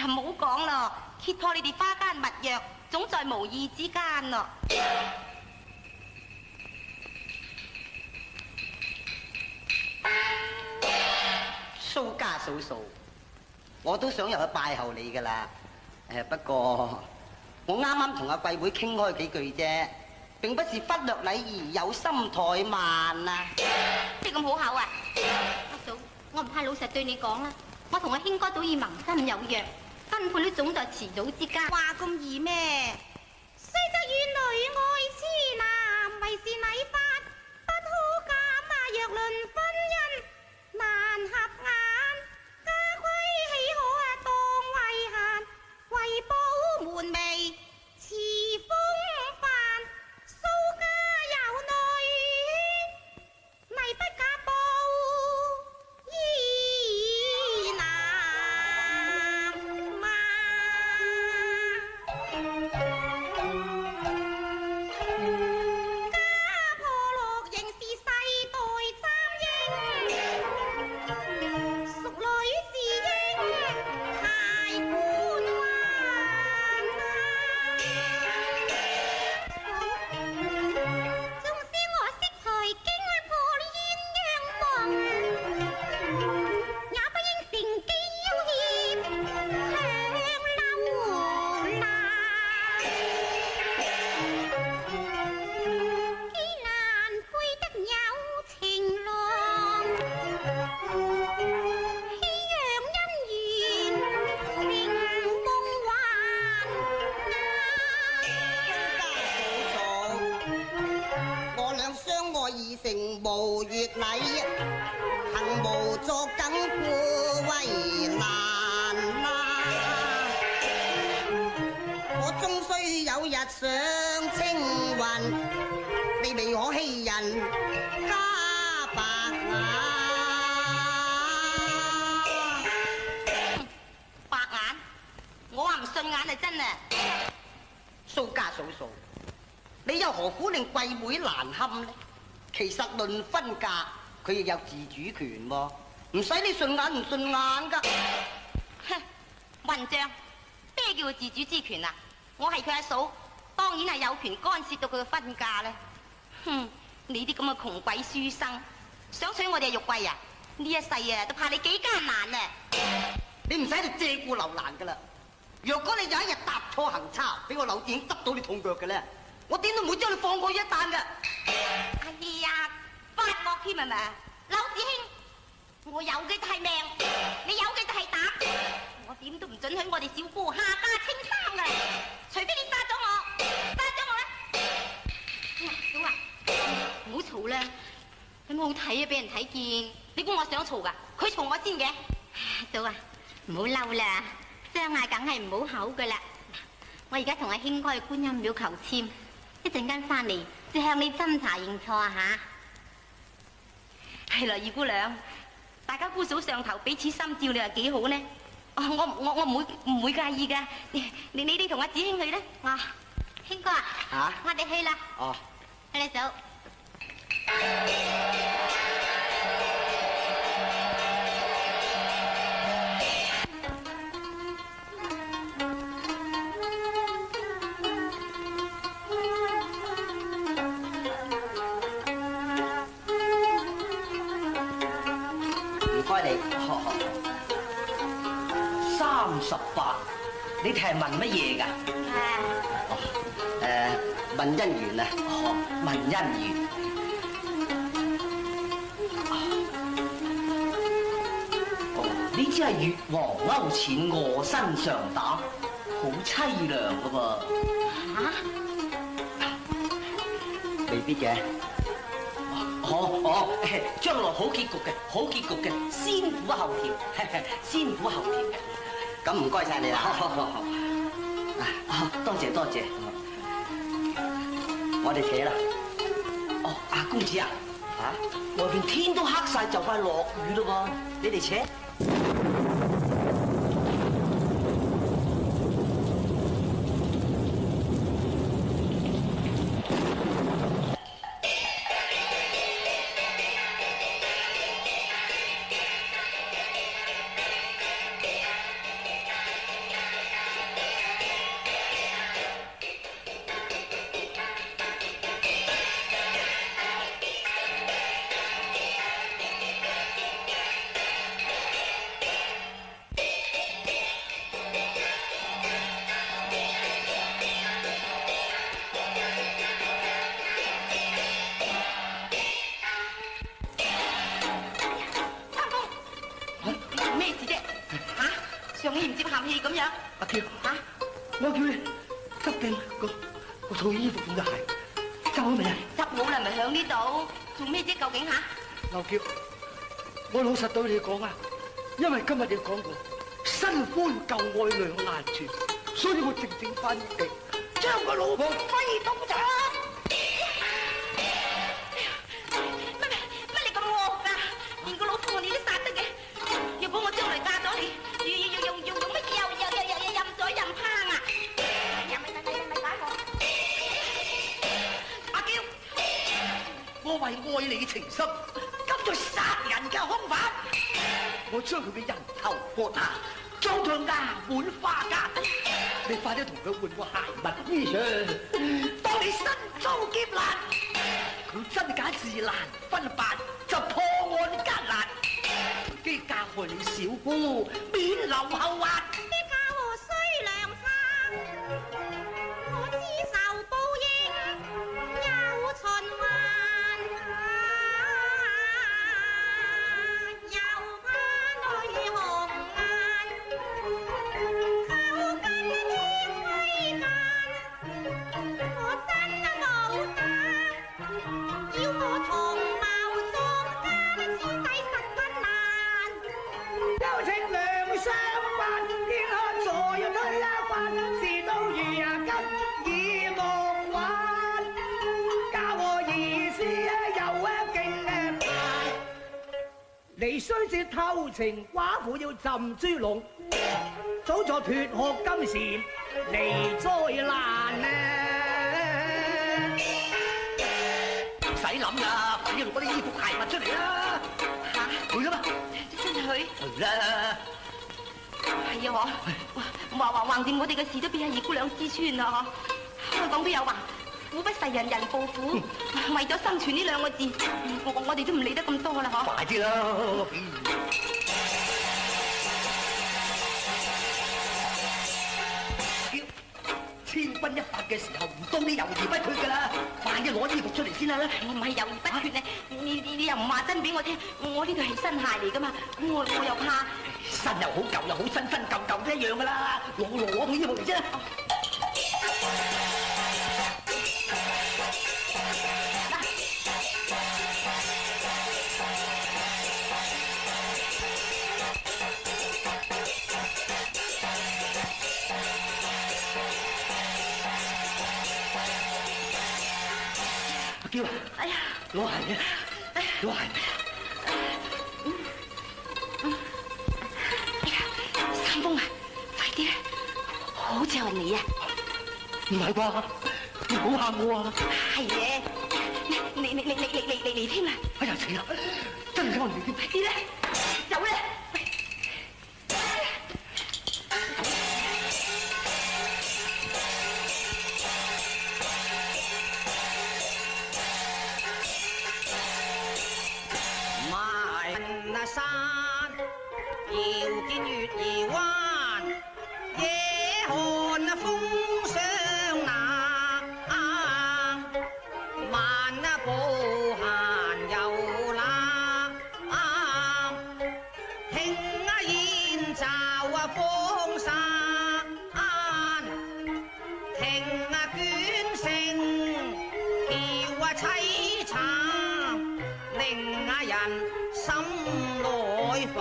唔好講咯，揭破你哋花間密約，總在無意之間咯。蘇家嫂嫂，我都想入去拜候你噶啦。不過我啱啱同阿貴妹傾開幾句啫，並不是忽略禮儀，有心怠慢啊。你咁好口啊？阿嫂，我唔怕老實對你講啦，我同阿興哥早已盟身有約，分判都總在遲早之間。話咁易咩？雖則院女愛痴男，為是禮法不可減啊！若論婚姻難合眼，家規豈可啊當遺限？為保門楣持風範，蘇家有女，泥不假報依難嘛。家破落仍是世代簪纓，淑女是英太官宦。縱使我識才經破鴛鴦夢，也不應乘機要挾向流難。既難配得有情郎，夕陽姻緣成夢幻。蘇家嫂嫂，我倆相愛已成無月禮，行無作梗故為難啦。我終須有日上青雲，你未可欺人家白眼。白眼，我話唔順眼係真啊！蘇家嫂嫂，你又何苦令貴妹難堪呢？其實論婚嫁，佢亦有自主權喎，唔使你順眼唔順眼噶。哼，混帳，咩叫自主之權啊？我係佢阿嫂，當然係有權干涉到佢嘅婚嫁咧。哼，你啲咁嘅窮鬼書生，想娶我哋阿玉貴啊？呢一世啊，都怕你幾艱難啊！你唔使喺度借故留難噶啦。若果你有一日踏錯行差，俾我柳子英執到你痛腳嘅咧，我點都唔會將你放過一啖嘅。哎呀，發惡添係咪？柳子興，我有嘅就係命，你有嘅就係膽，我點都唔准許我哋小姑下嫁清生啊！除非你殺咗我，殺咗我咧。嫂啊，唔好嘈啦，有冇好睇啊？俾人睇見，你估我想嘈噶？佢嘈我先嘅。嫂啊，唔好嬲啦，相嗌梗係唔好口噶啦。我而家同阿興哥去觀音廟求簽，一陣間翻嚟就向你斟茶認錯啊吓。係啦，二姑娘，大家姑嫂上頭彼此心照，你話幾好呢？我唔會介意噶。你同阿子興去咧。興哥啊，我哋去啦。哦，去啦嫂。唔該你。38，你哋係問乜嘢㗎？問姻緣啊。問姻緣。呢支係越王勾踐臥薪嘗膽，好凄涼㗎噃。未必嘅。將來好結局嘅，好結局嘅，先苦後甜，先苦後甜嘅。咁唔該晒你啦。多謝多謝。我哋扯啦。阿公子啊，外邊天都黑晒，就快落雨咯喎，你哋扯。上氣唔接下氣咁樣。阿嬌嚇，我叫你執定個套衣服同隻鞋，執好未啊？執好啦，咪響呢度做咩啫？究竟嚇？牛嬌，我老實對你講啊，因為今日你講過新歡舊愛兩難全，所以我靜靜翻地將個老婆揮刀斬。乜你咁惡㗎？連個老婆你都殺得嘅？要幫我將來嫁咗你，用乜嘢又任咗任烹啊？咪打我！阿嬌，我為愛你嘅情深，甘在殺人嘅兇犯，我將佢嘅人頭割下，裝到牙滿花間。你快啲同佢換個鞋襪衣裳，當你身遭劫難，佢真假自難分辦，就破案艱難，機嫁害你小姑，免留後患。啲家和衰良策，我知受報應有循環，又怕女紅顏，後跟天威間，我真冇膽，要我同謀作奸，此世實困難。休戚兩相伴，天下在推一番，事到如今已莫挽。家和兒時有勁大，你雖是偷情，寡婦要浸豬籠，早在脫殼今時離災難啊！唔使諗啦，快啲攞啲衣服鞋襪出嚟啦！嚇，去啦嘛！真係去？去啦！係啊，橫掂我哋嘅事都變喺二姑娘知穿啦，嗬！講都有話，苦不噬人人報苦，為咗生存呢兩個字，我哋都唔理得咁多啦，嗬！快啲啦！千鈞一髮嘅時候，唔到你猶豫不決噶啦，快啲攞衣服出嚟先啦！我唔係猶豫不決咧，你又唔話真俾我聽，我呢度係新鞋嚟噶嘛，我又怕新又好，舊又好，新新舊舊都一樣噶啦，攞套衣服嚟啫！阿嬌，哎呀，攞鞋啊！攞鞋！哎呀，三豐啊，快啲啦，好似係你啊！唔係啩？你唔好嚇我啊！係嘅，嚟添啦！哎呀死啦！真係我嚟添！快啲啦，走啦！山遙見月兒彎，夜看風霜冷，萬步閒遊覽，聽燕奏風沙，聽倦聲叫凄慘，令人心內煩。